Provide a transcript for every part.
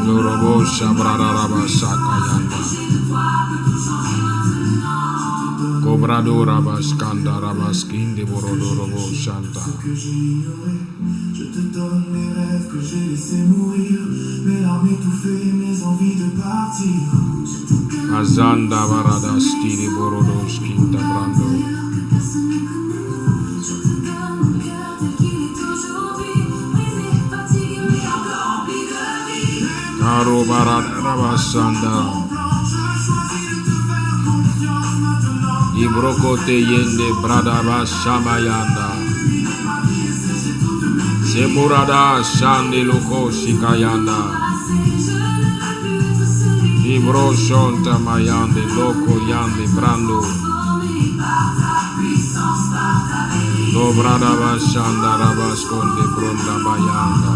Lorobo Shabraraba Sakayanda Cobrado Rabaskanda Rabaskin de Borodorobo Shanta. Je te donne mes rêves que j'ai laissés mourir, mes larmes étouffées, mes envies de partir. Azanda Varada Stili Borodos Kinta Brando. Caro Barada Rabasanda. Ibrokote Yende Bradaba Shamayanda. Semurada Shandi Loko Shikayanda. Ibro Shonta Mayande Loko Yande Brando. Do Bradaba Shanda Rabaskonde Bronda Bayanda.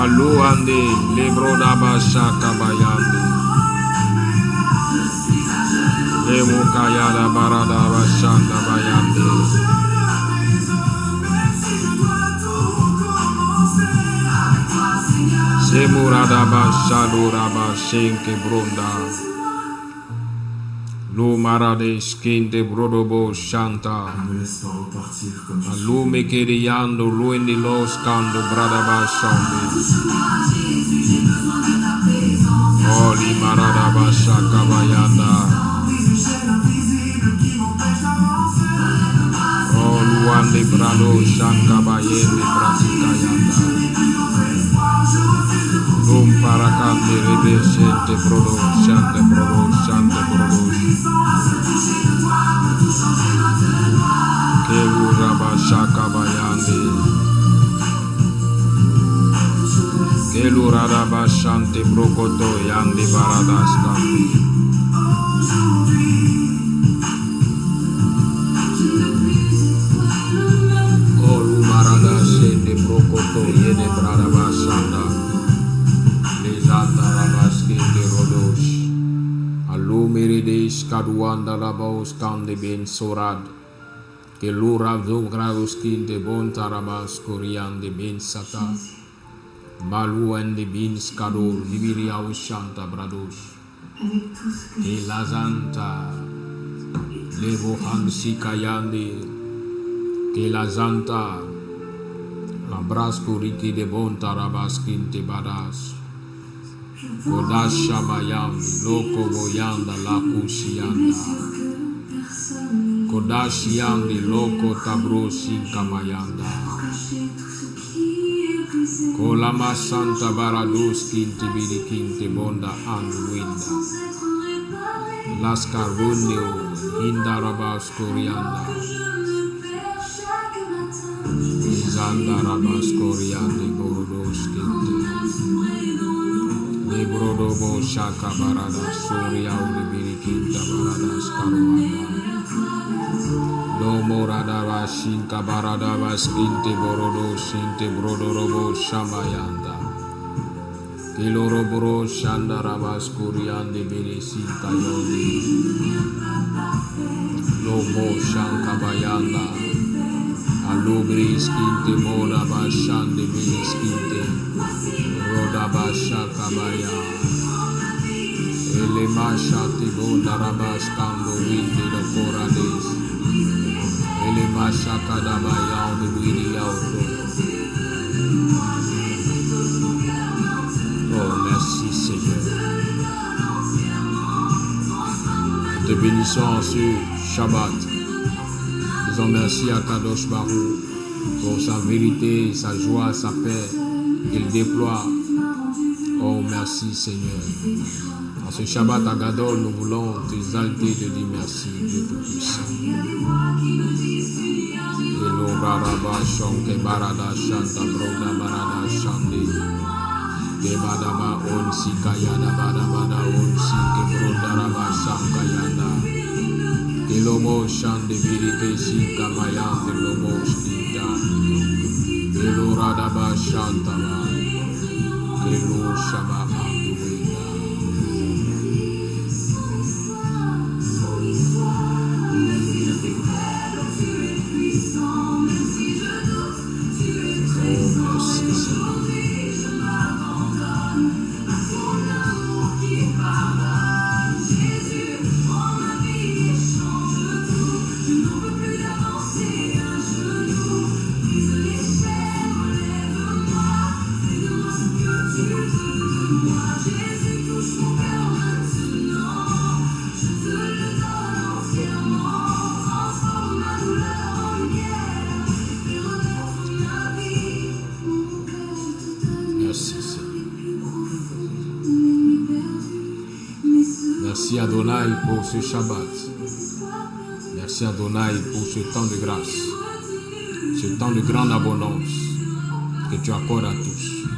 Aluande Lebrodaba Shaka Bayande. Lemukayada Barada Bashanda Bayande. Semurada Bashadura Bashenke Bronda. Lumarade Skinte Brodobo Shanta. Alume Kiriando Luendi Los Kando Bradaba Shande. Oli Marada Bashaka Bayanda. Luande Brado Shanka Bayende Brasikayanda. Lum Parakande Rebe Shente Brodo Shante Brodo Shante Brodo. Kelu Raba Shaka Bayande. Kelu Radaba Shante Brokoto Yandi Baradaskandi. Yede Bradaba Shanda Lezanda Rabaski de Rodos Alumirides Kaduanda Rabos Kande Ben Sorad Kelura Zograuskin de Bontarabas Korean de Ben Sata Malu and de Bin Skadol Viviria Shanta Brados E Lazanta Levohan Sikayande Ke Lazanta Abrasco Riki de Bontarabaskin te Badas Kodash Shamayam Loko Boyanda Lakusianda Kodash Yandi Loko Tabro Sinkamayanda Kolama Santa Barados Kinti Birikin te Bonda and Winda Las Carbunio Indarabas Corianda Zanda Rabas Coriande Borodos Kinte De Brodobo Shaka Barada Soria Ulibiri Kinta Baradas Karuanda Lomo Radava Shinka Baradavas Kinte Borodo Shinte Brodorobo Shamayanda Kiloroboro Shanda Rabas Coriande Biri Sinta Yodi Lomo Shanka Bayanda Alubris Kinte Moda Bashande Bilis Kinte Roda Bashaka Baya Elemashati Bonda Rabas Kando Windi the Corades Elemashaka Dabaya the Windi Auto. Oh merci Seigneur. Te bénissons ce Shabbat. Disons merci à Kadosh Barou pour sa vérité, sa joie, sa paix qu'il déploie. Oh, merci Seigneur. En ce Shabbat à Gadol, nous voulons t'exalter, te dire merci, Dieu Tout-Puissant. Elo Baraba Shonke Barada Shanta Broda Barada Shande Kebadaba Onsi Kayada Badabada Onsi Kebroda Raba Shankayanda Elomo Shande Virike Shinka Mayande Lomo Shinda Elo Radaba Shantaba Elo Shaba Aduenda. Oh merci Merci Adonai pour ce Shabbat. Merci Adonai pour ce temps de grâce, ce temps de grande abondance que tu accordes à tous,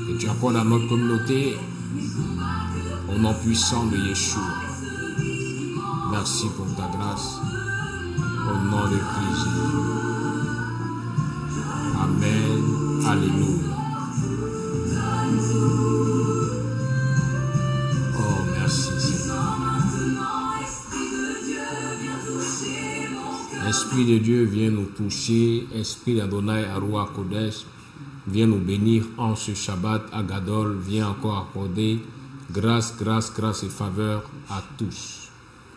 que tu accordes à notre communauté au nom puissant de Yeshua. Merci pour ta grâce au nom de Christ. Amen. Alléluia. Oh, merci Seigneur. Esprit de Dieu, viens nous toucher. Esprit d'Adonai, Aroua Kodesh, viens nous bénir en ce Shabbat. Agadol, viens encore accorder grâce, grâce, grâce et faveur à tous.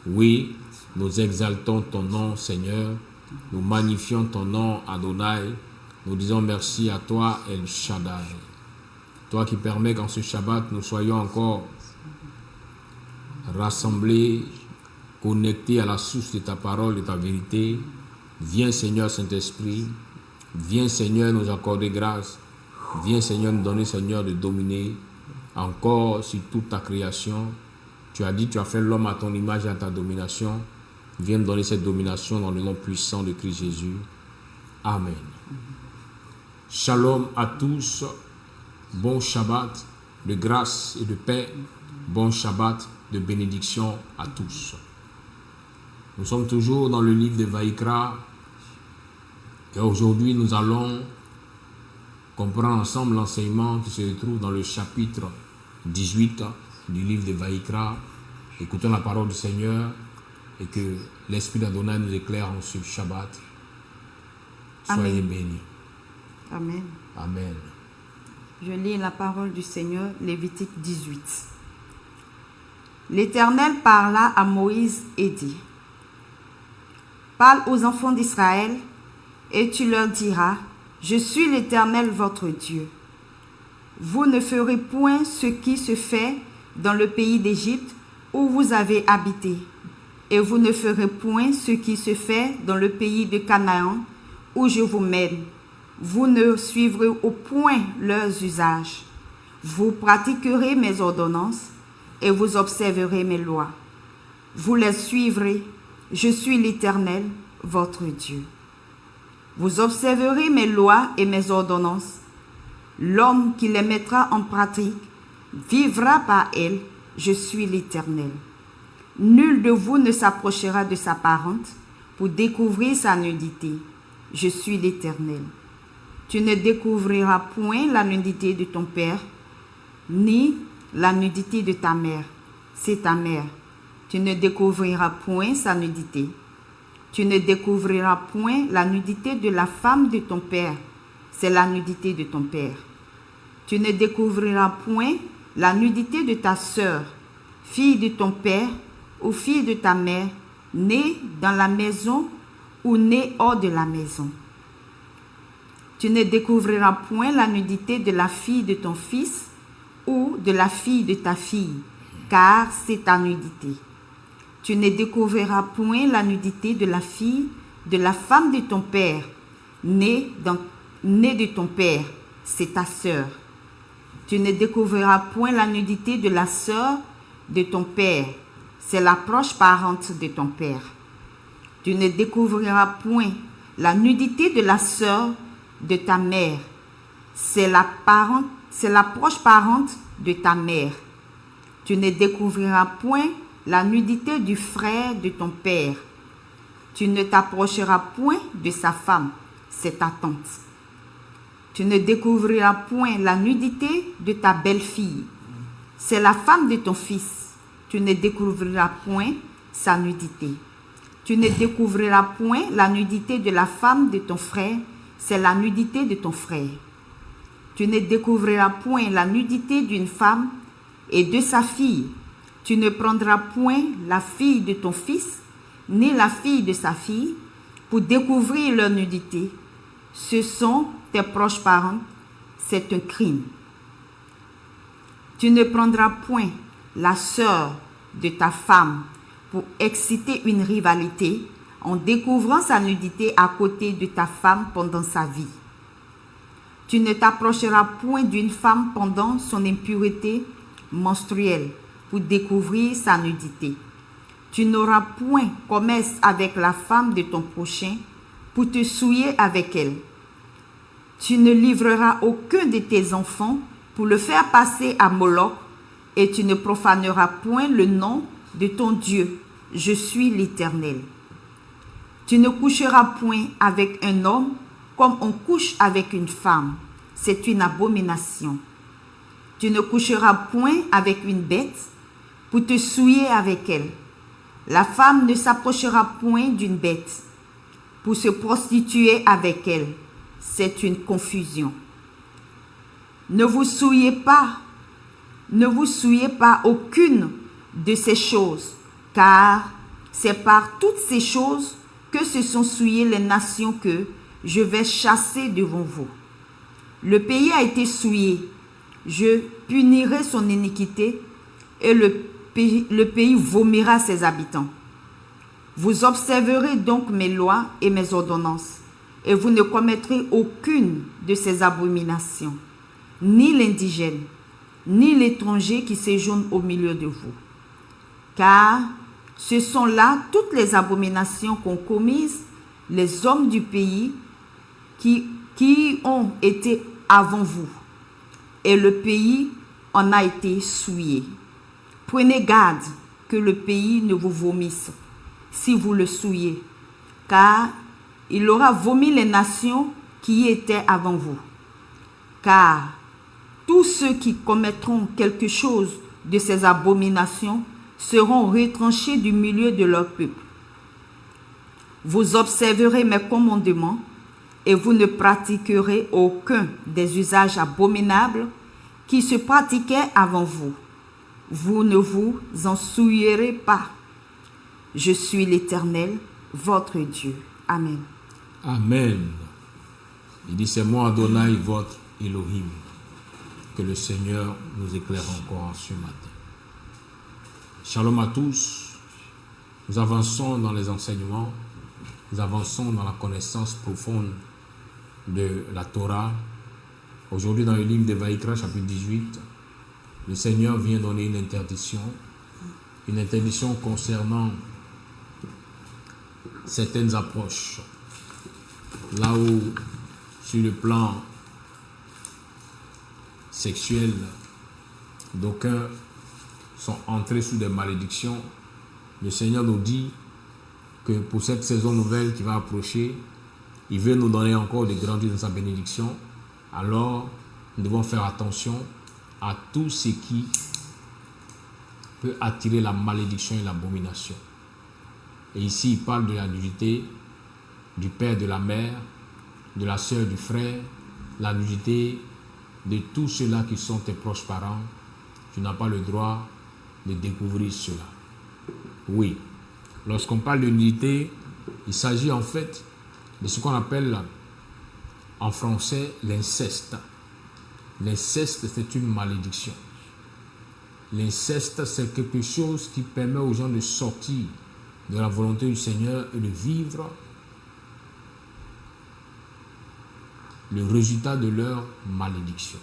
Oui, nous exaltons ton nom, Seigneur. Nous magnifions ton nom, Adonai. Nous disons merci à toi, El Shaddai. Toi qui permets qu'en ce Shabbat, nous soyons encore rassemblés, connectés à la source de ta parole, de ta vérité. Viens, Seigneur Saint-Esprit. Viens, Seigneur, nous accorder grâce. Viens, Seigneur, nous donner, Seigneur, de dominer encore sur toute ta création. Tu as dit, tu as fait l'homme à ton image et à ta domination. Viens nous donner cette domination dans le nom puissant de Christ Jésus. Amen. Shalom à tous. Bon Shabbat de grâce et de paix. Bon Shabbat de bénédiction à tous. Nous sommes toujours dans le livre de Vaïkra. Et aujourd'hui, nous allons comprendre ensemble l'enseignement qui se trouve dans le chapitre 18 du livre de Vaïkra. Écoutons la parole du Seigneur et que l'Esprit d'Adonai nous éclaire en ce Shabbat. Soyez Amen. bénis. Amen. Amen. Je lis la parole du Seigneur, Lévitique 18. L'Éternel parla à Moïse et dit: Parle aux enfants d'Israël, et tu leur diras: Je suis l'Éternel votre Dieu. Vous ne ferez point ce qui se fait dans le pays d'Égypte où vous avez habité, et vous ne ferez point ce qui se fait dans le pays de Canaan où je vous mène. Vous ne suivrez au point leurs usages. Vous pratiquerez mes ordonnances et vous observerez mes lois. Vous les suivrez. Je suis l'Éternel, votre Dieu. Vous observerez mes lois et mes ordonnances. L'homme qui les mettra en pratique vivra par elles. Je suis l'Éternel. Nul de vous ne s'approchera de sa parente pour découvrir sa nudité. Je suis l'Éternel. Tu ne découvriras point la nudité de ton père, ni la nudité de ta mère. C'est ta mère. Tu ne découvriras point sa nudité. Tu ne découvriras point la nudité de la femme de ton père. C'est la nudité de ton père. Tu ne découvriras point la nudité de ta sœur, fille de ton père ou fille de ta mère, née dans la maison ou née hors de la maison. Tu ne découvriras point la nudité de la fille de ton fils ou de la fille de ta fille, car c'est ta nudité. Tu ne découvriras point la nudité de la fille de la femme de ton père, née de ton père, c'est ta sœur. Tu ne découvriras point la nudité de la sœur de ton père, c'est la proche parente de ton père. Tu ne découvriras point la nudité de la sœur de ta mère, c'est la proche parente de ta mère. Tu ne découvriras point la nudité du frère de ton père. Tu ne t'approcheras point de sa femme, c'est ta tante. Tu ne découvriras point la nudité de ta belle-fille, c'est la femme de ton fils. Tu ne découvriras point sa nudité. Tu ne découvriras point la nudité de la femme de ton frère, c'est la nudité de ton frère. Tu ne découvriras point la nudité d'une femme et de sa fille. Tu ne prendras point la fille de ton fils, ni la fille de sa fille, pour découvrir leur nudité. Ce sont tes proches parents, c'est un crime. Tu ne prendras point la sœur de ta femme pour exciter une rivalité en découvrant sa nudité à côté de ta femme pendant sa vie. Tu ne t'approcheras point d'une femme pendant son impureté menstruelle. pour découvrir sa nudité. Tu n'auras point commerce avec la femme de ton prochain pour te souiller avec elle. Tu ne livreras aucun de tes enfants pour le faire passer à Moloch, et tu ne profaneras point le nom de ton Dieu. Je suis l'Éternel. Tu ne coucheras point avec un homme comme on couche avec une femme. C'est une abomination. Tu ne coucheras point avec une bête pour te souiller avec elle. La femme ne s'approchera point d'une bête pour se prostituer avec elle. C'est une confusion. Ne vous souillez pas aucune de ces choses, car c'est par toutes ces choses que se sont souillées les nations que je vais chasser devant vous. Le pays a été souillé, je punirai son iniquité, et le pays vomira ses habitants. Vous observerez donc mes lois et mes ordonnances, et vous ne commettrez aucune de ces abominations, ni l'indigène, ni l'étranger qui séjourne au milieu de vous. Car ce sont là toutes les abominations qu'ont commises les hommes du pays qui ont été avant vous, et le pays en a été souillé. Prenez garde que le pays ne vous vomisse si vous le souillez, car il aura vomi les nations qui y étaient avant vous. Car tous ceux qui commettront quelque chose de ces abominations seront retranchés du milieu de leur peuple. Vous observerez mes commandements et vous ne pratiquerez aucun des usages abominables qui se pratiquaient avant vous. Vous ne vous en souillerez pas. Je suis l'Éternel, votre Dieu. Amen. Amen. Il dit, c'est moi Adonai, votre Elohim. Que le Seigneur nous éclaire encore ce matin. Shalom à tous. Nous avançons dans les enseignements. Nous avançons dans la connaissance profonde de la Torah. Aujourd'hui, dans le livre de Vaïkra, chapitre 18, le Seigneur vient donner une interdiction concernant certaines approches. Là où, sur le plan sexuel, d'aucuns sont entrés sous des malédictions, le Seigneur nous dit que pour cette saison nouvelle qui va approcher, il veut nous donner encore de grandir dans sa bénédiction. Alors, nous devons faire attention à tout ce qui peut attirer la malédiction et l'abomination. Et ici, il parle de la nudité, du père, de la mère, de la sœur, du frère, la nudité de tous ceux-là qui sont tes proches parents. Tu n'as pas le droit de découvrir cela. Oui, lorsqu'on parle de nudité, il s'agit en fait de ce qu'on appelle en français l'inceste. L'inceste, c'est une malédiction. L'inceste, c'est quelque chose qui permet aux gens de sortir de la volonté du Seigneur et de vivre le résultat de leur malédiction.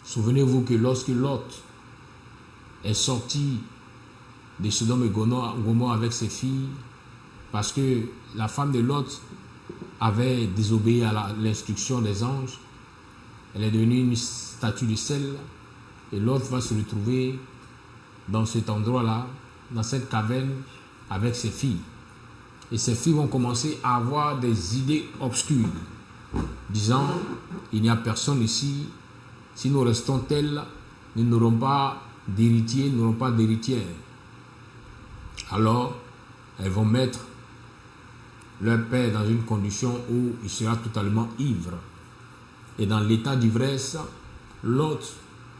Souvenez-vous que lorsque Lot est sorti de Sodome et Gomorrhe avec ses filles, parce que la femme de Lot avait désobéi à l'instruction des anges, elle est devenue une statue de sel, et Lot va se retrouver dans cet endroit-là, dans cette caverne, avec ses filles. Et ses filles vont commencer à avoir des idées obscures, disant, il n'y a personne ici, si nous restons tels, nous n'aurons pas d'héritiers, nous n'aurons pas d'héritières. Alors, elles vont mettre leur père dans une condition où il sera totalement ivre. Et dans l'état d'ivresse, Lot,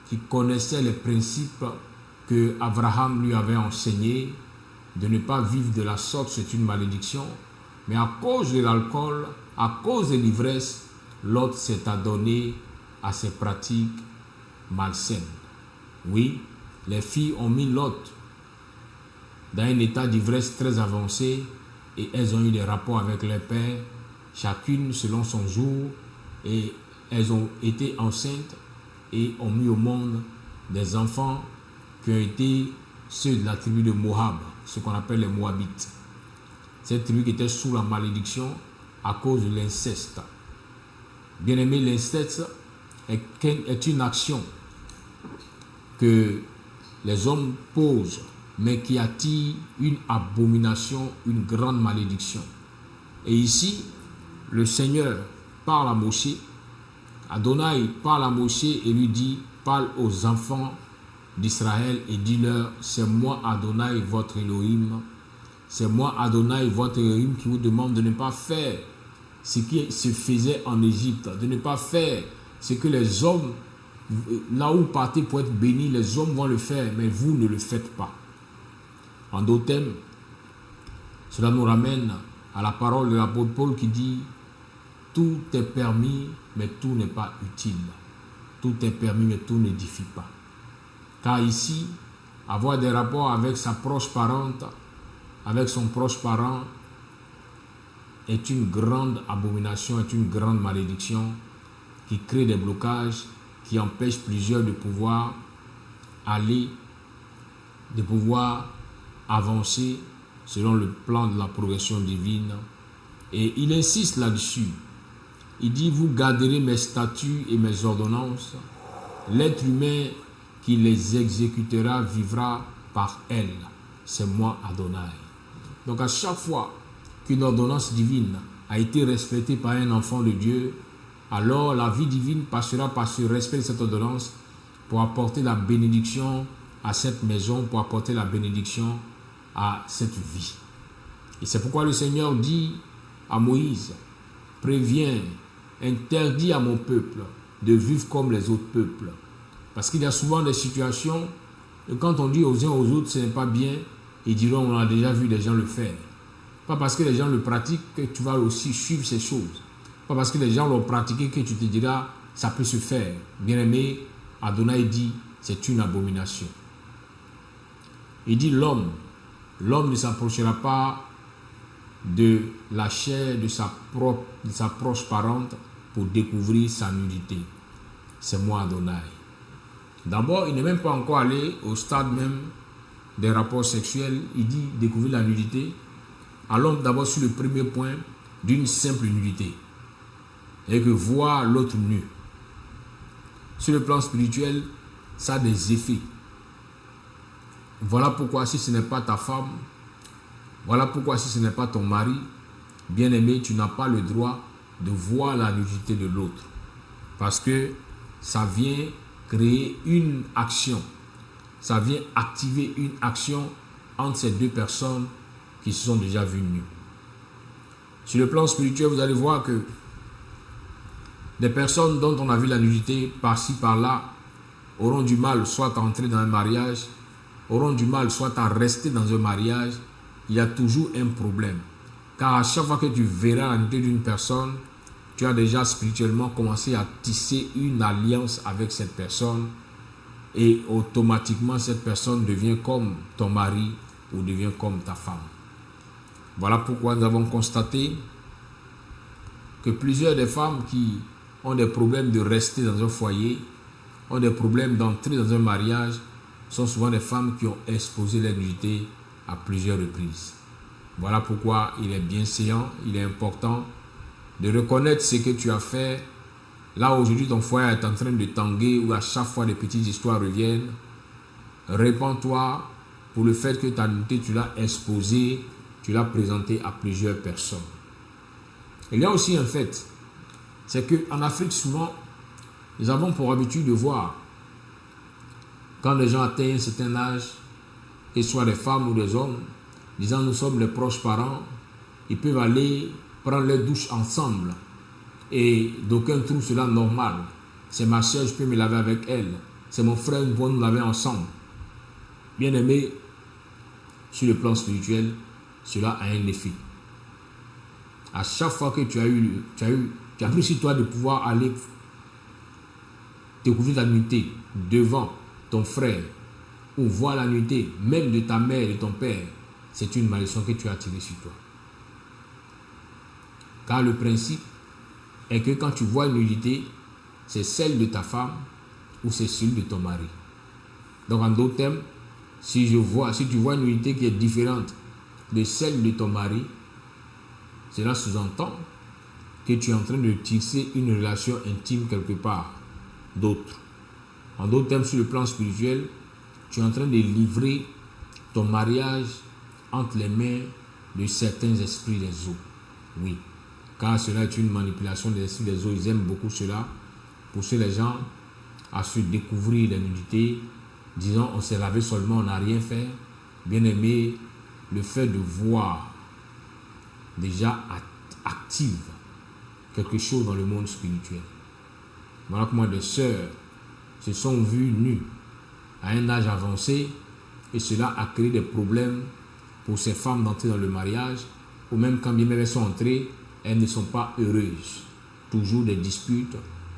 qui connaissait les principes que Abraham lui avait enseignés, de ne pas vivre de la sorte, c'est une malédiction, mais à cause de l'alcool, à cause de l'ivresse, Lot s'est adonné à ces pratiques malsaines. Oui, les filles ont mis Lot dans un état d'ivresse très avancé et elles ont eu des rapports avec leur père, chacune selon son jour, et elles ont été enceintes et ont mis au monde des enfants qui ont été ceux de la tribu de Moab, ce qu'on appelle les Moabites. Cette tribu qui était sous la malédiction à cause de l'inceste. Bien aimé, l'inceste est une action que les hommes posent, mais qui attire une abomination, une grande malédiction. Et ici, le Seigneur parle à Moïse, Adonai parle à Moïse et lui dit, parle aux enfants d'Israël et dis-leur, c'est moi Adonai votre Elohim, c'est moi Adonai votre Elohim qui vous demande de ne pas faire ce qui se faisait en Égypte, de ne pas faire ce que les hommes, là où vous partez pour être bénis, les hommes vont le faire, mais vous ne le faites pas. En d'autres termes, cela nous ramène à la parole de l'apôtre Paul qui dit, tout est permis, mais tout n'est pas utile. Tout est permis, mais tout n'édifie pas. Car ici, avoir des rapports avec sa proche parente, avec son proche parent, est une grande abomination, est une grande malédiction qui crée des blocages, qui empêche plusieurs de pouvoir aller, de pouvoir avancer selon le plan de la progression divine. Et il insiste là-dessus. Il dit, vous garderez mes statuts et mes ordonnances. L'être humain qui les exécutera vivra par elles. C'est moi Adonai. Donc à chaque fois qu'une ordonnance divine a été respectée par un enfant de Dieu, alors la vie divine passera par ce respect de cette ordonnance pour apporter la bénédiction à cette maison, pour apporter la bénédiction à cette vie. Et c'est pourquoi le Seigneur dit à Moïse, préviens, interdis à mon peuple de vivre comme les autres peuples. Parce qu'il y a souvent des situations où quand on dit aux uns aux autres ce n'est pas bien, ils diront on a déjà vu des gens le faire. Pas parce que les gens le pratiquent que tu vas aussi suivre ces choses. Pas parce que les gens l'ont pratiqué que tu te diras ça peut se faire. Bien aimé, Adonai dit c'est une abomination. Il dit l'homme ne s'approchera pas de la chair de sa proche parente pour découvrir sa nudité. C'est moi Adonai. D'abord, il n'est même pas encore allé au stade même des rapports sexuels. Il dit découvrir la nudité. Allons d'abord sur le premier point d'une simple nudité. Et que voir l'autre nu. Sur le plan spirituel, ça a des effets. Voilà pourquoi si ce n'est pas ta femme, voilà pourquoi si ce n'est pas ton mari, bien-aimé, tu n'as pas le droit de voir la nudité de l'autre. Parce que ça vient créer une action. Ça vient activer une action entre ces deux personnes qui se sont déjà vues nues. Sur le plan spirituel, vous allez voir que des personnes dont on a vu la nudité par-ci, par-là, auront du mal soit à entrer dans un mariage, auront du mal soit à rester dans un mariage. Il y a toujours un problème. Car à chaque fois que tu verras la nudité d'une personne, tu as déjà spirituellement commencé à tisser une alliance avec cette personne et automatiquement cette personne devient comme ton mari ou devient comme ta femme. Voilà pourquoi nous avons constaté que plusieurs des femmes qui ont des problèmes de rester dans un foyer, ont des problèmes d'entrer dans un mariage, sont souvent des femmes qui ont exposé leur nudité à plusieurs reprises. Voilà pourquoi il est bien séant, il est important de reconnaître ce que tu as fait. Là aujourd'hui ton foyer est en train de tanguer où à chaque fois des petites histoires reviennent. Répands-toi pour le fait que ta nudité tu l'as exposée, tu l'as présentée à plusieurs personnes. Il y a aussi un fait, c'est qu'en Afrique souvent, nous avons pour habitude de voir quand les gens atteignent un certain âge, que ce soit des femmes ou des hommes, disant nous sommes les proches parents, ils peuvent aller prendre leur douche ensemble et d'aucuns trouvent cela normal. C'est ma soeur, je peux me laver avec elle. C'est mon frère, nous pouvons nous laver ensemble. Bien aimé, sur le plan spirituel, cela a un effet. À chaque fois que tu as pris sur toi de pouvoir aller découvrir la nudité devant ton frère ou voir la nudité même de ta mère et de ton père, c'est une malédiction que tu as tirée sur toi. Car le principe est que quand tu vois une nudité, c'est celle de ta femme ou c'est celle de ton mari. Donc en d'autres termes, Si tu vois une nudité qui est différente de celle de ton mari, cela sous-entend que tu es en train de tisser une relation intime quelque part d'autre. En d'autres termes, sur le plan spirituel, tu es en train de livrer ton mariage entre les mains de certains esprits des eaux. Oui, car cela est une manipulation des esprits des eaux. Ils aiment beaucoup cela. Pousser les gens à se découvrir la nudité. Disons, on s'est lavé seulement, on n'a rien fait. Bien aimé, le fait de voir déjà active quelque chose dans le monde spirituel. Voilà comment des sœurs se sont vues nues à un âge avancé et cela a créé des problèmes pour ces femmes d'entrer dans le mariage, ou même quand bien même elles sont entrées, elles ne sont pas heureuses. Toujours des disputes,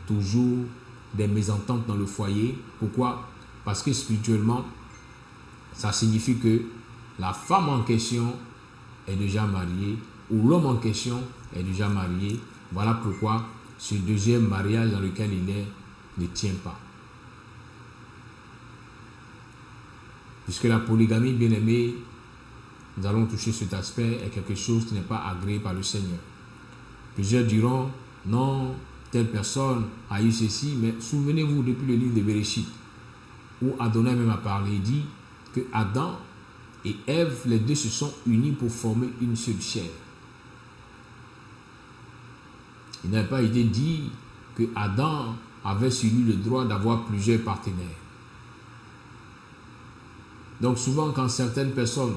toujours des mésententes dans le foyer. Pourquoi? Parce que spirituellement, ça signifie que la femme en question est déjà mariée ou l'homme en question est déjà marié. Voilà pourquoi ce deuxième mariage dans lequel il est ne tient pas. Puisque la polygamie, bien aimée, nous allons toucher cet aspect, est quelque chose qui n'est pas agréé par le Seigneur. Plusieurs diront, non, telle personne a eu ceci, mais souvenez-vous depuis le livre de Bereshit, où Adonai même a parlé, il dit que Adam et Ève, les deux se sont unis pour former une seule chair. Il n'a pas été dit que Adam avait sur lui le droit d'avoir plusieurs partenaires. Donc souvent quand certaines personnes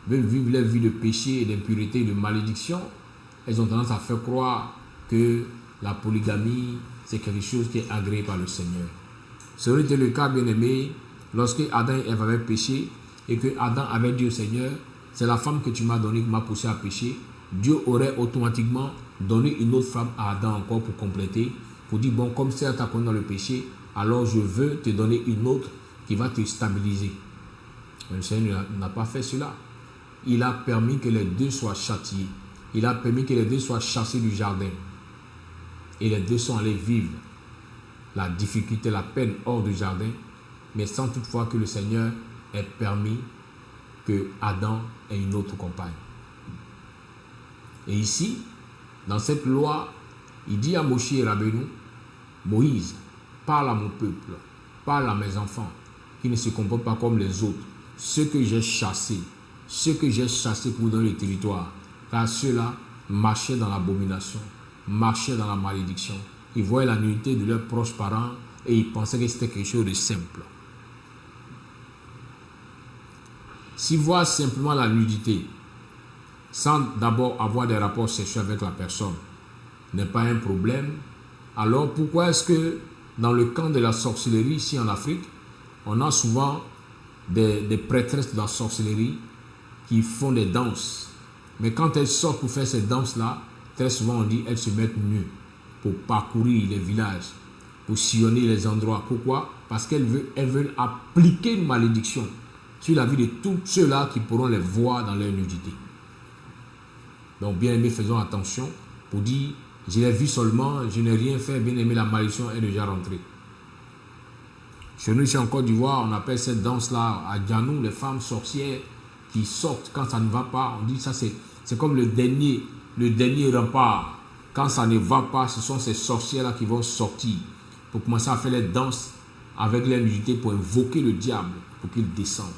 veulent vivre leur vie de péché et d'impureté et de malédiction, elles ont tendance à faire croire que la polygamie c'est quelque chose qui est agréé par le Seigneur. Ce aurait été le cas, bien aimé, lorsque Adam et Ève avaient péché et que Adam avait dit au Seigneur, c'est la femme que tu m'as donnée qui m'a poussé à pécher. Dieu aurait automatiquement donné une autre femme à Adam encore pour compléter, pour dire, bon, comme c'est ta connu dans le péché, alors je veux te donner une autre qui va te stabiliser. Mais le Seigneur n'a pas fait cela. Il a permis que les deux soient châtiés. Il a permis que les deux soient chassés du jardin. Et les deux sont allés vivre la difficulté, la peine hors du jardin, mais sans toutefois que le Seigneur ait permis que Adam ait une autre compagne. Et ici, dans cette loi, il dit à Moïse et Rabbeinu, Moïse, parle à mon peuple, parle à mes enfants, qui ne se comportent pas comme les autres, ceux que j'ai chassés pour donner le territoire, car ceux-là marchaient dans l'abomination, marchaient dans la malédiction. Ils voyaient la nudité de leurs proches parents et ils pensaient que c'était quelque chose de simple. S'ils voient simplement la nudité, sans d'abord avoir des rapports sexuels avec la personne, n'est pas un problème, alors pourquoi est-ce que dans le camp de la sorcellerie ici en Afrique, on a souvent des prêtresses de la sorcellerie qui font des danses, mais quand elles sortent pour faire ces danses-là, très souvent on dit elles se mettent nues pour parcourir les villages, pour sillonner les endroits. Pourquoi? Parce qu'elles veulent appliquer une malédiction sur la vie de tous ceux-là qui pourront les voir dans leur nudité. Donc bien aimé, faisons attention pour dire, je l'ai vu seulement, je n'ai rien fait, bien aimé, la malédiction est déjà rentrée. Chez nous, ici en Côte d'Ivoire, on appelle cette danse-là, à Djanou, les femmes sorcières qui sortent quand ça ne va pas. On dit ça, c'est comme le dernier rempart. Quand ça ne va pas, ce sont ces sorcières-là qui vont sortir pour commencer à faire les danses avec leur nudité pour invoquer le diable, pour qu'il descende.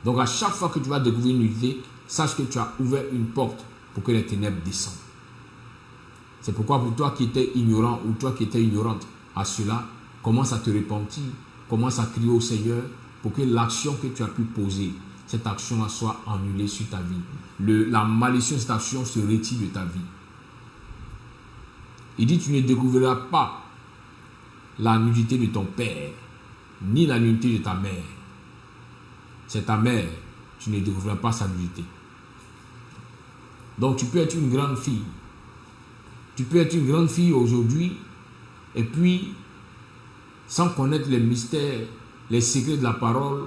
Donc à chaque fois que tu vas découvrir une nudité, sache que tu as ouvert une porte pour que les ténèbres descendent. C'est pourquoi pour toi qui étais ignorant ou toi qui étais ignorante à cela, commence à te repentir, commence à crier au Seigneur pour que l'action que tu as pu poser, cette action soit annulée sur ta vie. La malédiction de cette action se retire de ta vie. Il dit, tu ne découvriras pas la nudité de ton père, ni la nudité de ta mère. C'est ta mère, tu ne découvriras pas sa nudité. Donc tu peux être une grande fille. Tu peux être une grande fille aujourd'hui et puis, sans connaître les mystères, les secrets de la parole,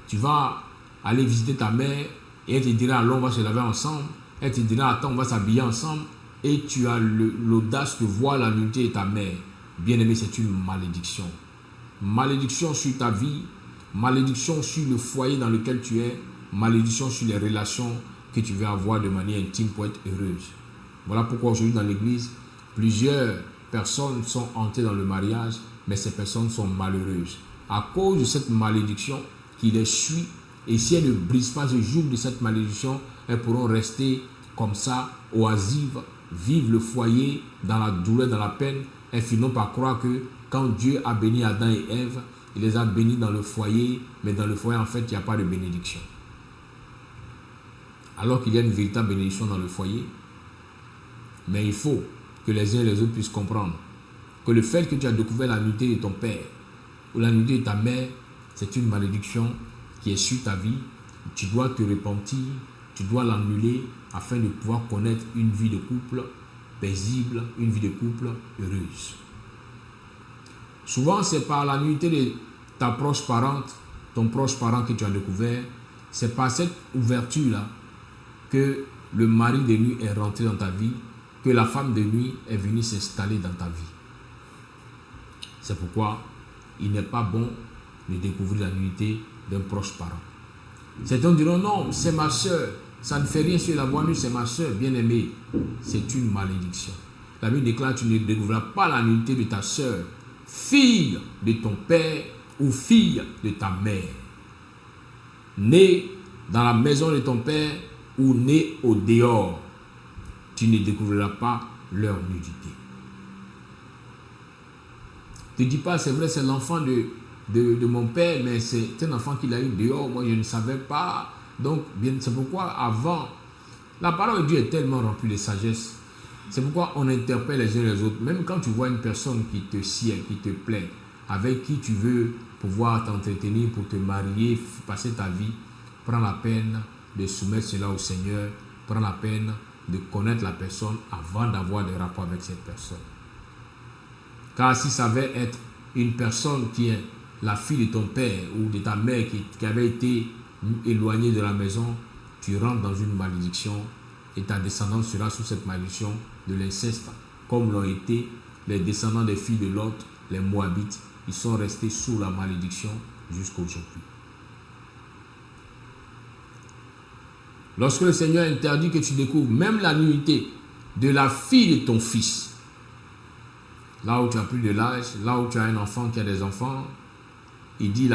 tu vas aller visiter ta mère et elle te dira, allons, on va se laver ensemble. Elle te dira, attends, on va s'habiller ensemble. Et tu as l'audace de voir la nudité de ta mère. Bien aimé, c'est une malédiction. Malédiction sur ta vie, malédiction sur le foyer dans lequel tu es, malédiction sur les relations que tu veux avoir de manière intime pour être heureuse. Voilà pourquoi aujourd'hui dans l'église, plusieurs personnes sont entrées dans le mariage, mais ces personnes sont malheureuses. À cause de cette malédiction qui les suit, et si elles ne brisent pas ce jour de cette malédiction, elles pourront rester comme ça, oisives, vivre le foyer dans la douleur, dans la peine, et finiront par croire que quand Dieu a béni Adam et Ève, il les a bénis dans le foyer, mais dans le foyer, en fait, il n'y a pas de bénédiction. Alors qu'il y a une véritable bénédiction dans le foyer, mais il faut que les uns et les autres puissent comprendre que le fait que tu as découvert la nudité de ton père ou la nudité de ta mère, c'est une malédiction qui est sur ta vie. Tu dois te repentir, tu dois l'annuler afin de pouvoir connaître une vie de couple paisible, une vie de couple heureuse. Souvent, c'est par la nudité de ta proche parente, ton proche parent que tu as découvert, c'est par cette ouverture-là que le mari de nuit est rentré dans ta vie, que la femme de nuit est venue s'installer dans ta vie. C'est pourquoi il n'est pas bon de découvrir la nudité d'un proche parent. Certains diront non, c'est ma soeur, ça ne fait rien sur la voie nue, c'est ma soeur bien-aimée. C'est une malédiction. La Bible déclare tu ne découvriras pas la nudité de ta soeur, fille de ton père ou fille de ta mère, née dans la maison de ton père ou née au dehors. Tu ne découvriras pas leur nudité. Ne dis pas, c'est vrai, c'est l'enfant de mon père, mais c'est un enfant qu'il a eu dehors, moi je ne savais pas. Donc, c'est pourquoi avant, la parole de Dieu est tellement remplie de sagesse. C'est pourquoi on interpelle les uns les autres. Même quand tu vois une personne qui te sied, qui te plaît, avec qui tu veux pouvoir t'entretenir pour te marier, passer ta vie, prends la peine de soumettre cela au Seigneur, prends la peine de connaître la personne avant d'avoir des rapports avec cette personne. Car si ça va être une personne qui est la fille de ton père ou de ta mère qui avait été éloignée de la maison, tu rentres dans une malédiction et ta descendance sera sous cette malédiction de l'inceste, comme l'ont été les descendants des filles de Lot, les Moabites. Ils sont restés sous la malédiction jusqu'à aujourd'hui. Lorsque le Seigneur interdit que tu découvres même la nudité de la fille de ton fils, là où tu as plus de l'âge, là où tu as un enfant qui a des enfants, il dit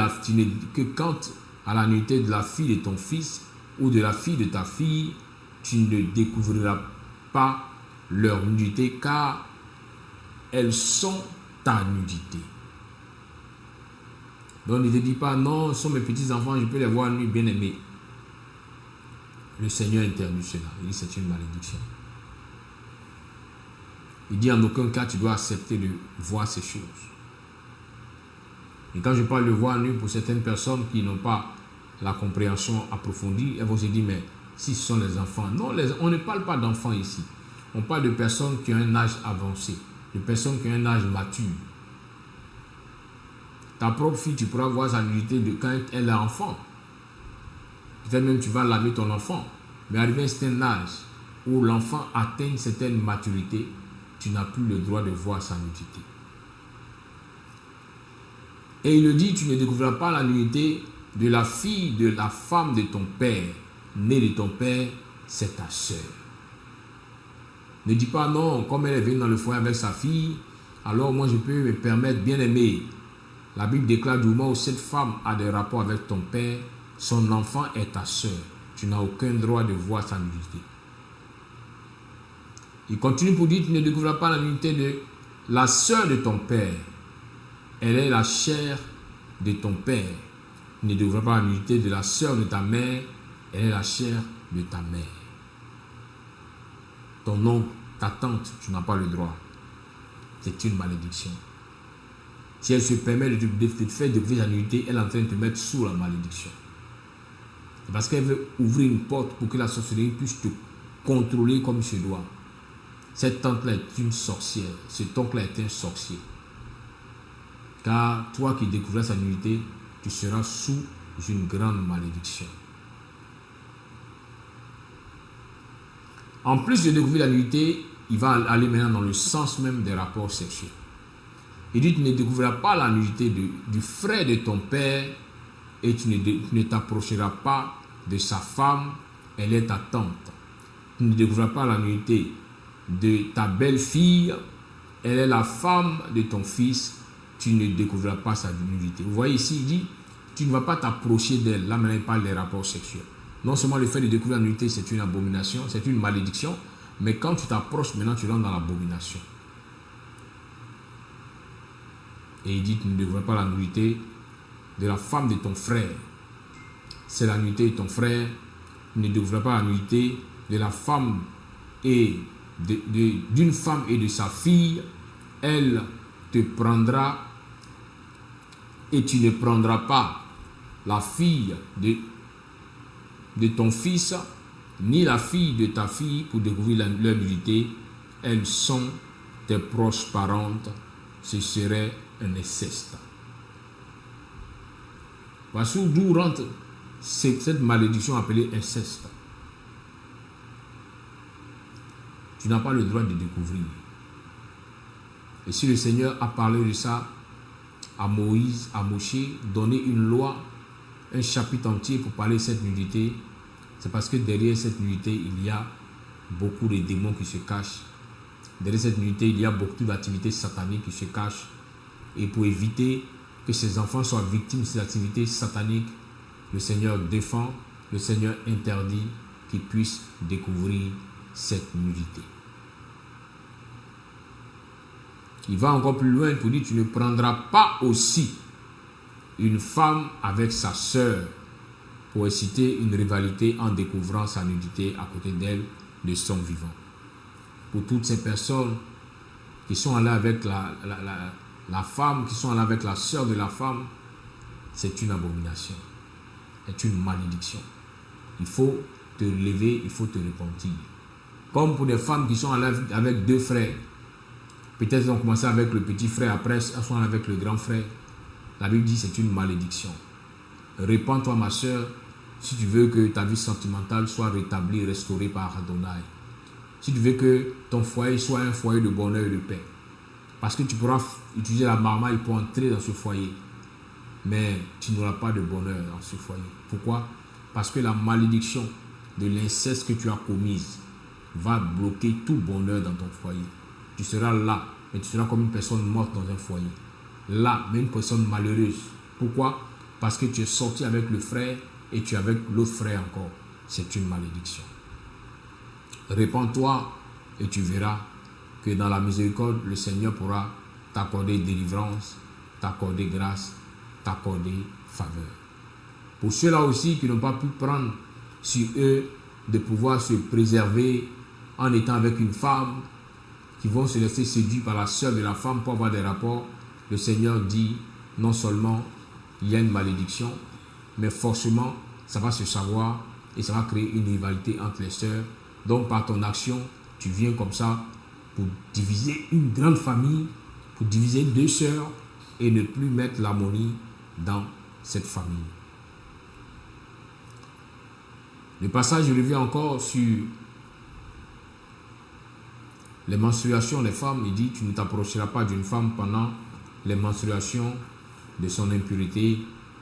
que quand à la nudité de la fille de ton fils ou de la fille de ta fille, tu ne découvriras pas leur nudité car elles sont ta nudité. Donc ne te dis pas non, ce sont mes petits enfants, je peux les voir nus, bien aimés. Le Seigneur interdit cela. Il dit c'est une malédiction. Il dit en aucun cas tu dois accepter de voir ces choses. Et quand je parle de voir nu, pour certaines personnes qui n'ont pas la compréhension approfondie, elles vont se dire mais si ce sont les enfants. Non, on ne parle pas d'enfants ici. On parle de personnes qui ont un âge avancé, de personnes qui ont un âge mature. Ta propre fille, tu pourras voir sa nudité de quand elle est enfant. Peut-être même tu vas laver ton enfant. Mais arrivé à un certain âge où l'enfant atteint une certaine maturité, tu n'as plus le droit de voir sa nudité. Et il le dit, tu ne découvriras pas la nudité de la fille de la femme de ton père. Née de ton père, c'est ta sœur. Ne dis pas non, comme elle est venue dans le foyer avec sa fille, alors moi je peux me permettre, bien aimé. La Bible déclare du moment où cette femme a des rapports avec ton père, son enfant est ta sœur. Tu n'as aucun droit de voir sa nudité. Il continue pour dire, tu ne découvriras pas la nudité de la sœur de ton père. Elle est la chair de ton père. Tu ne découvriras pas la nudité de la sœur de ta mère. Elle est la chair de ta mère. Ton oncle, ta tante, tu n'as pas le droit. C'est une malédiction. Si elle se permet de te faire découvrir la nudité, elle est en train de te mettre sous la malédiction. C'est parce qu'elle veut ouvrir une porte pour que la sorcellerie puisse te contrôler comme il se doit. Cette tante-là est une sorcière. Cet oncle-là est un sorcier. Car toi qui découvriras sa nudité, tu seras sous une grande malédiction. En plus de découvrir la nudité, il va aller maintenant dans le sens même des rapports sexuels. Il dit, tu ne découvriras pas la nudité du frère de ton père et tu ne t'approcheras pas de sa femme, elle est ta tante. Tu ne découvriras pas la nudité de ta belle-fille, elle est la femme de ton fils, tu ne découvriras pas sa nudité. Vous voyez ici, il dit, tu ne vas pas t'approcher d'elle. Là, maintenant, il parle des rapports sexuels. Non seulement le fait de découvrir la nudité, c'est une abomination, c'est une malédiction, mais quand tu t'approches, maintenant, tu rentres dans l'abomination. Et il dit, tu ne découvriras pas la nudité de la femme de ton frère. C'est la nudité de ton frère. Tu ne découvriras pas la nudité de la femme et d'une femme et de sa fille. Elle te prendra et tu ne prendras pas la fille de ton fils ni la fille de ta fille pour découvrir leur nudité. Elles sont tes proches parentes. Ce serait un inceste. Voici d'où rentre cette malédiction appelée inceste. Tu n'as pas le droit de découvrir. Et si le Seigneur a parlé de ça à Moïse, à Moshe, donner une loi, un chapitre entier pour parler de cette nudité, c'est parce que derrière cette nudité, il y a beaucoup de démons qui se cachent. Derrière cette nudité, il y a beaucoup d'activités sataniques qui se cachent. Et pour éviter que ces enfants soient victimes de ces activités sataniques, le Seigneur défend, le Seigneur interdit qu'ils puissent découvrir cette nudité. Il va encore plus loin pour dire, tu ne prendras pas aussi une femme avec sa sœur pour inciter une rivalité en découvrant sa nudité à côté d'elle de son vivant. Pour toutes ces personnes qui sont allées avec la femme, qui sont allées avec la sœur de la femme, c'est une abomination, c'est une malédiction. Il faut te lever, il faut te repentir. Comme pour des femmes qui sont allées avec deux frères, peut-être elles ont commencé avec le petit frère, après elles sont allées avec le grand frère. La Bible dit c'est une malédiction. Répands-toi ma soeur, si tu veux que ta vie sentimentale soit rétablie, restaurée par Adonai. Si tu veux que ton foyer soit un foyer de bonheur et de paix. Parce que tu pourras utiliser la marmaille pour entrer dans ce foyer. Mais tu n'auras pas de bonheur dans ce foyer. Pourquoi? Parce que la malédiction de l'inceste que tu as commise va bloquer tout bonheur dans ton foyer. Tu seras là, mais tu seras comme une personne morte dans un foyer. Là, mais une personne malheureuse. Pourquoi? Parce que tu es sorti avec le frère et tu es avec l'autre frère encore. C'est une malédiction. Répands-toi et tu verras que dans la miséricorde, le Seigneur pourra t'accorder délivrance, t'accorder grâce, t'accorder faveur. Pour ceux-là aussi qui n'ont pas pu prendre sur eux de pouvoir se préserver en étant avec une femme, qui vont se laisser séduire par la sœur de la femme pour avoir des rapports, le Seigneur dit non seulement il y a une malédiction, mais forcément ça va se savoir et ça va créer une rivalité entre les sœurs. Donc par ton action, tu viens comme ça pour diviser une grande famille, pour diviser deux sœurs et ne plus mettre l'harmonie dans cette famille. Le passage, je reviens encore sur les menstruations des femmes. Il dit, tu ne t'approcheras pas d'une femme pendant les menstruations de son impureté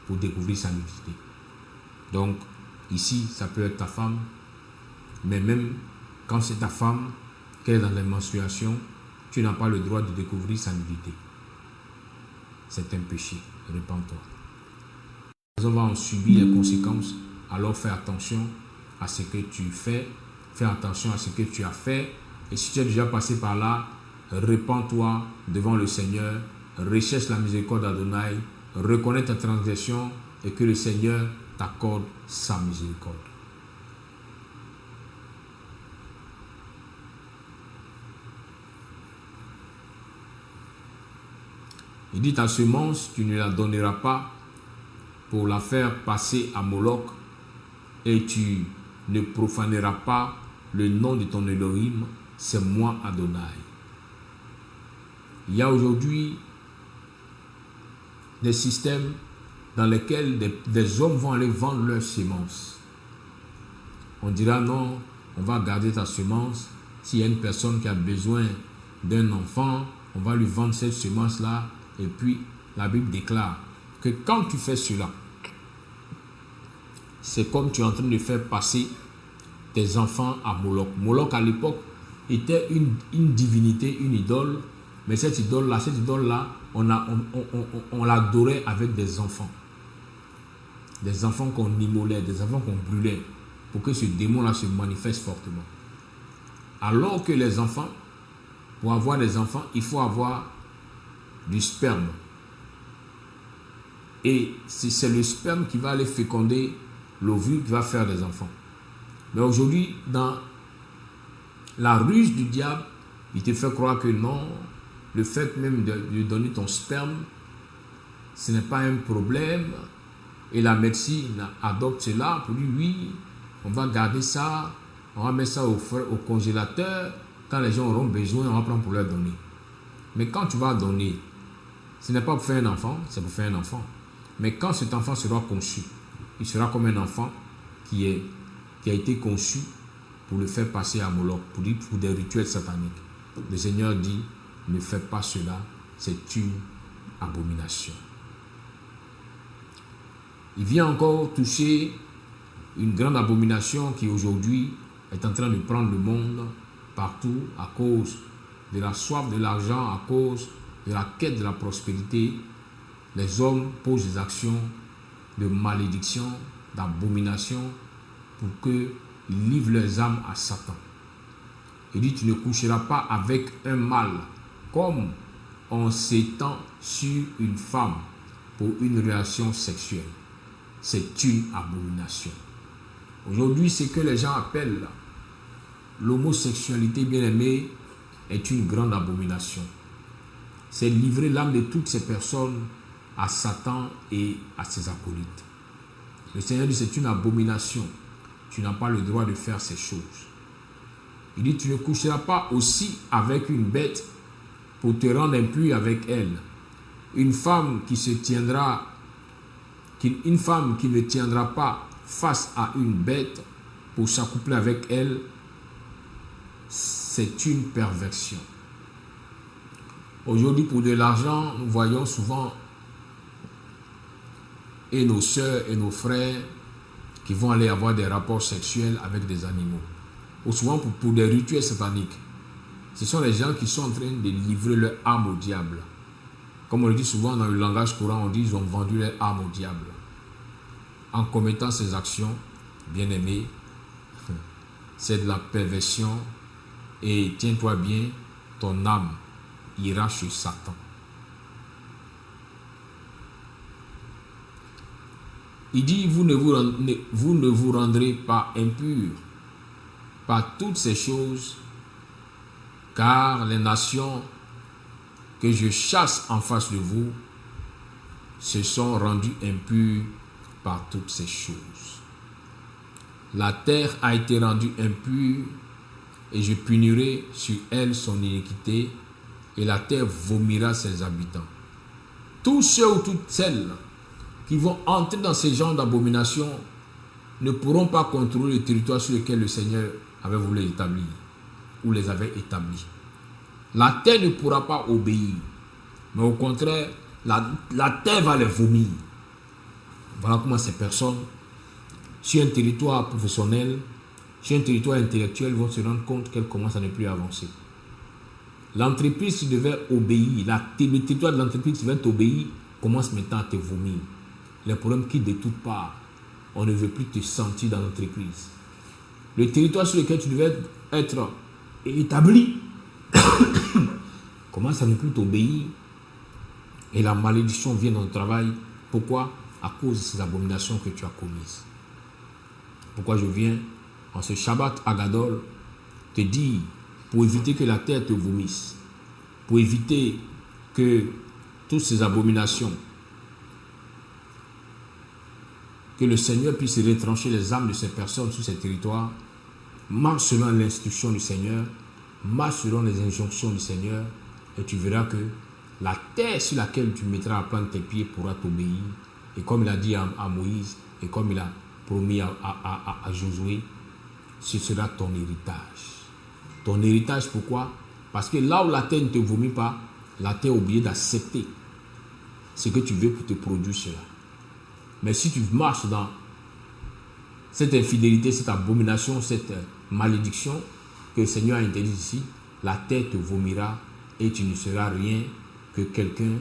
pour découvrir sa nudité. Donc, ici, ça peut être ta femme, mais même quand c'est ta femme, qu'elle est dans les menstruations, tu n'as pas le droit de découvrir sa nudité. C'est un péché. Repens-toi. On va en subir les conséquences. Alors fais attention à ce que tu fais. Fais attention à ce que tu as fait. Et si tu es déjà passé par là, repens-toi devant le Seigneur. Recherche la miséricorde d'Adonai. Reconnais ta transgression et que le Seigneur t'accorde sa miséricorde. Il dit, ta semence, tu ne la donneras pas pour la faire passer à Moloch, et tu ne profaneras pas le nom de ton Elohim, c'est moi Adonai. Il y a aujourd'hui des systèmes dans lesquels des hommes vont aller vendre leurs semences. On dira non, on va garder ta semence. S'il y a une personne qui a besoin d'un enfant, on va lui vendre cette semence-là. Et puis, la Bible déclare que quand tu fais cela, c'est comme tu es en train de faire passer tes enfants à Moloch. Moloch à l'époque était une divinité, une idole, mais cette idole-là, on l'adorait avec des enfants. Des enfants qu'on immolait, des enfants qu'on brûlait, pour que ce démon-là se manifeste fortement. Alors que les enfants, pour avoir des enfants, il faut avoir du sperme. Et c'est le sperme qui va aller féconder l'ovule qui va faire des enfants. Mais aujourd'hui, dans la ruse du diable, il te fait croire que non, le fait même de lui donner ton sperme, ce n'est pas un problème. Et la médecine adopte cela pour dire oui, on va garder ça, on va mettre ça au congélateur. Quand les gens auront besoin, on va prendre pour leur donner. Mais quand tu vas donner, ce n'est pas pour faire un enfant, c'est pour faire un enfant. Mais quand cet enfant sera conçu, il sera comme un enfant qui a été conçu pour le faire passer à Moloch, pour des rituels sataniques. Le Seigneur dit, ne faites pas cela, c'est une abomination. Il vient encore toucher une grande abomination qui aujourd'hui est en train de prendre le monde partout à cause de la soif de l'argent, à cause de la quête de la prospérité. Les hommes posent des actions de malédiction, d'abomination pour qu'ils livrent leurs âmes à Satan. Il dit, tu ne coucheras pas avec un mâle comme on s'étend sur une femme pour une relation sexuelle. C'est une abomination. Aujourd'hui, ce que les gens appellent l'homosexualité, bien aimée, est une grande abomination. C'est livrer l'âme de toutes ces personnes à Satan et à ses acolytes. Le Seigneur dit, c'est une abomination. Tu n'as pas le droit de faire ces choses. Il dit, tu ne coucheras pas aussi avec une bête pour te rendre impur avec elle. Une femme qui ne tiendra pas face à une bête pour s'accoupler avec elle, c'est une perversion. Aujourd'hui, pour de l'argent, nous voyons souvent et nos sœurs et nos frères qui vont aller avoir des rapports sexuels avec des animaux. Ou souvent pour des rituels sataniques. Ce sont les gens qui sont en train de livrer leur âme au diable. Comme on le dit souvent dans le langage courant, on dit qu'ils ont vendu leur âme au diable. En commettant ces actions, bien aimés, c'est de la perversion. Et tiens-toi bien, ton âme ira chez Satan. Il dit, vous ne vous rendrez pas impurs par toutes ces choses, car les nations que je chasse en face de vous se sont rendues impures par toutes ces choses. La terre a été rendue impure et je punirai sur elle son iniquité et la terre vomira ses habitants. Tous ceux ou toutes celles qui vont entrer dans ces genres d'abominations ne pourront pas contrôler le territoire sur lequel le Seigneur avait voulu les établir ou les avait établis. La terre ne pourra pas obéir, mais au contraire, la terre va les vomir. Voilà comment ces personnes, sur un territoire professionnel, sur un territoire intellectuel, vont se rendre compte qu'elles commencent à ne plus avancer. L'entreprise qui devait obéir, le territoire de l'entreprise qui devait obéir, commence maintenant à te vomir. Les problèmes quittent de toutes parts. On ne veut plus te sentir dans l'entreprise. Le territoire sur lequel tu devais être établi commence à ne plus t'obéir. Et la malédiction vient dans le travail. Pourquoi? À cause de ces abominations que tu as commises. Pourquoi je viens en ce Shabbat Agadol te dire, pour éviter que la terre te vomisse, pour éviter que toutes ces abominations, que le Seigneur puisse retrancher les âmes de ces personnes sur ces territoires, marche selon l'instruction du Seigneur, marche selon les injonctions du Seigneur, et tu verras que la terre sur laquelle tu mettras à plante tes pieds pourra t'obéir. Et comme il a dit à Moïse, et comme il a promis à Josué, ce sera ton héritage. Ton héritage, pourquoi? Parce que là où la terre ne te vomit pas, la terre est obligée d'accepter ce que tu veux pour te produire cela. Mais si tu marches dans cette infidélité, cette abomination, cette malédiction que le Seigneur a interdit ici, la terre te vomira et tu ne seras rien que quelqu'un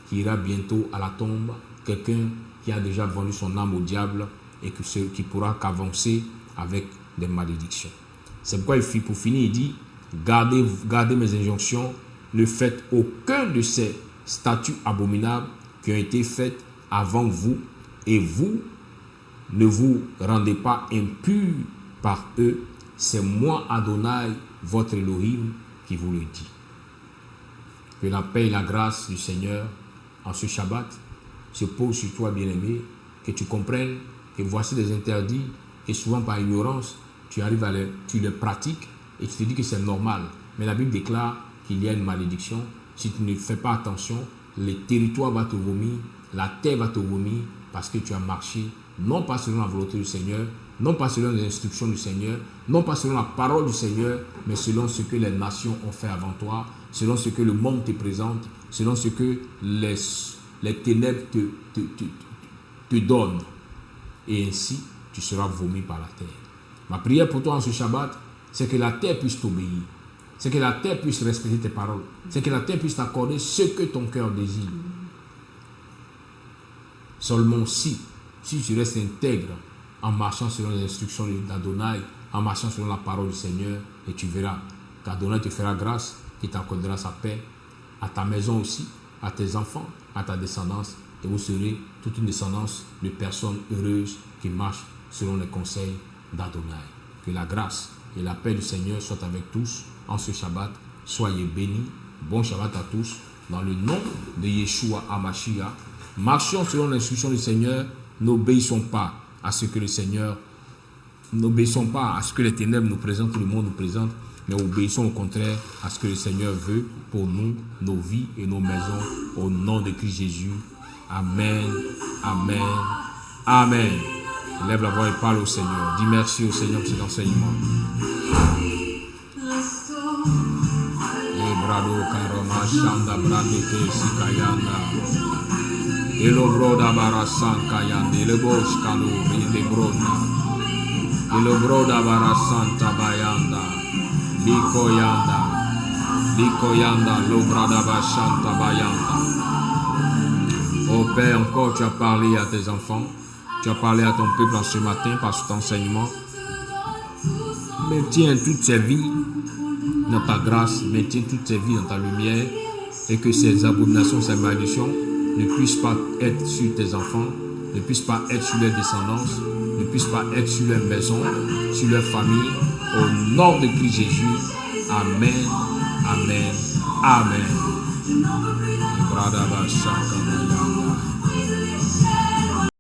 qui ira bientôt à la tombe, quelqu'un qui a déjà vendu son âme au diable et qui pourra qu'avancer avec des malédictions. C'est pourquoi pour finir, il dit, gardez mes injonctions, ne faites aucun de ces statuts abominables qui ont été faites avant vous, et vous ne vous rendez pas impurs par eux. C'est moi, Adonai, votre Elohim, qui vous le dit. Que la paix et la grâce du Seigneur en ce Shabbat se posent sur toi, bien-aimé, que tu comprennes que voici des interdits et souvent par ignorance, tu les pratiques et tu te dis que c'est normal. Mais la Bible déclare qu'il y a une malédiction. Si tu ne fais pas attention, le territoire va te vomir, la terre va te vomir parce que tu as marché non pas selon la volonté du Seigneur, non pas selon les instructions du Seigneur, non pas selon la parole du Seigneur, mais selon ce que les nations ont fait avant toi, selon ce que le monde te présente, selon ce que les ténèbres te donnent. Et ainsi, tu seras vomi par la terre. Ma prière pour toi en ce Shabbat, c'est que la terre puisse t'obéir. C'est que la terre puisse respecter tes paroles. C'est que la terre puisse t'accorder ce que ton cœur désire. Seulement si tu restes intègre en marchant selon les instructions d'Adonai, en marchant selon la parole du Seigneur, et tu verras qu'Adonai te fera grâce, qu'il t'accordera sa paix, à ta maison aussi, à tes enfants, à ta descendance, et vous serez toute une descendance de personnes heureuses qui marchent selon les conseils d'Adonai. Que la grâce et la paix du Seigneur soient avec tous en ce Shabbat. Soyez bénis. Bon Shabbat à tous. Dans le nom de Yeshua HaMashiach, marchons selon l'instruction du Seigneur. N'obéissons pas à ce que le Seigneur, n'obéissons pas à ce que les ténèbres nous présentent, tout le monde nous présente, mais obéissons au contraire à ce que le Seigneur veut pour nous, nos vies et nos maisons, au nom de Christ Jésus. Amen, amen, amen. Lève la voix et parle au Seigneur. Dis merci au Seigneur pour cet enseignement. Brado karoma shanda bradeke sikayanda. Elo broda barasan kayanda. Elo bosh kanu rinde broda. Elo broda barasan tabayanda. Liko yanda. Lo brada bashan tabayanda. Oh Père, encore tu as parlé à tes enfants. Tu as parlé à ton peuple en ce matin par cet enseignement. Maintiens toutes ces vies dans ta grâce, maintiens toutes ces vies dans ta lumière, et que ces abominations, ces malédictions ne puissent pas être sur tes enfants, ne puissent pas être sur leurs descendances, ne puissent pas être sur leur maison, sur leur famille. Au nom de Christ Jésus. Amen, amen, amen.